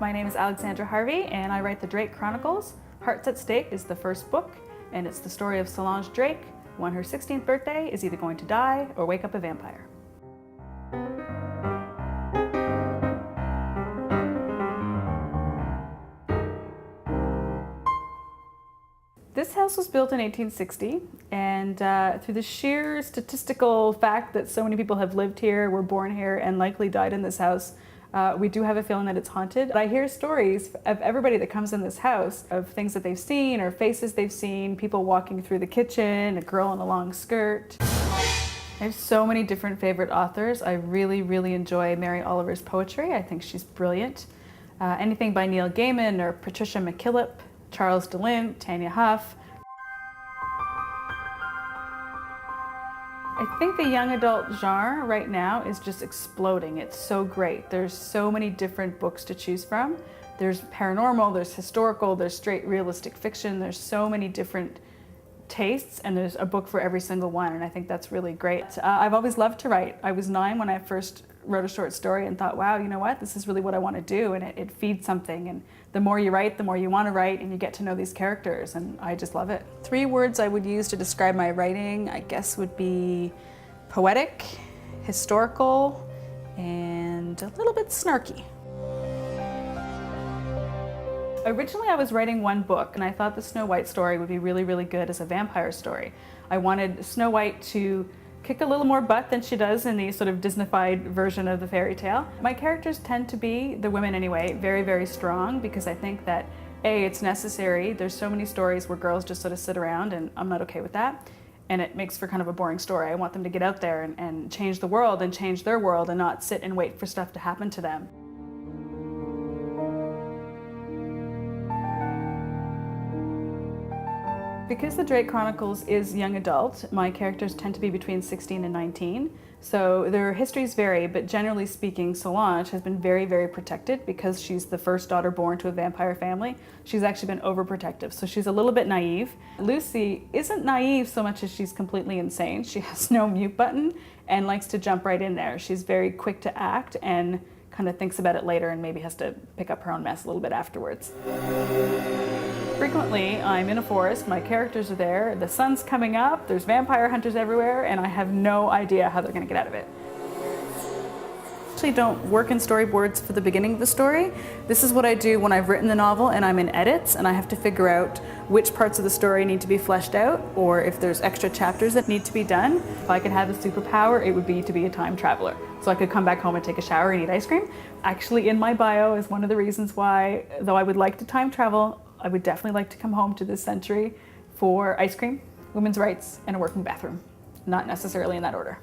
My name is Alyxandra Harvey and I write the Drake Chronicles. Hearts at Stake is the first book, and it's the story of Solange Drake when her 16th birthday is either going to die or wake up a vampire. This house was built in 1860, and through the sheer statistical fact that so many people have lived here, were born here, and likely died in this house, we do have a feeling that it's haunted. I hear stories of everybody that comes in this house, of things that they've seen or faces they've seen, people walking through the kitchen, a girl in a long skirt. I have so many different favorite authors. I really enjoy Mary Oliver's poetry. I think she's brilliant. Anything by Neil Gaiman or Patricia McKillip, Charles DeLint, Tanya Huff. I think the young adult genre right now is just exploding. It's so great. There's so many different books to choose from. There's paranormal, there's historical, there's straight realistic fiction. There's so many different tastes, and there's a book for every single one, and I think that's really great. I've always loved to write. I was 9 when I first wrote a short story and thought, wow, you know what, this is really what I want to do, and it feeds something, and the more you write, the more you want to write, and you get to know these characters, and I just love it. 3 words I would use to describe my writing, I guess, would be poetic, historical, and a little bit snarky. Originally I was writing one book, and I thought the Snow White story would be really good as a vampire story. I wanted Snow White to kick a little more butt than she does in the sort of Disneyfied version of the fairy tale. My characters tend to be, the women anyway, very strong, because I think that A, it's necessary. There's so many stories where girls just sort of sit around, and I'm not okay with that. And it makes for kind of a boring story. I want them to get out there and change the world and change their world and not sit and wait for stuff to happen to them. Because the Drake Chronicles is young adult, my characters tend to be between 16 and 19. So their histories vary, but generally speaking, Solange has been very protected because she's the first daughter born to a vampire family. She's actually been overprotective, so she's a little bit naive. Lucy isn't naive so much as she's completely insane. She has no mute button and likes to jump right in there. She's very quick to act and kind of thinks about it later and maybe has to pick up her own mess a little bit afterwards. Frequently, I'm in a forest, my characters are there, the sun's coming up, there's vampire hunters everywhere, and I have no idea how they're going to get out of it. I actually don't work in storyboards for the beginning of the story. This is what I do when I've written the novel and I'm in edits and I have to figure out which parts of the story need to be fleshed out, or if there's extra chapters that need to be done. If I could have a superpower, it would be to be a time traveler. So I could come back home and take a shower and eat ice cream. Actually, in my bio is one of the reasons why, though I would like to time travel, I would definitely like to come home to this century for ice cream, women's rights, and a working bathroom. Not necessarily in that order.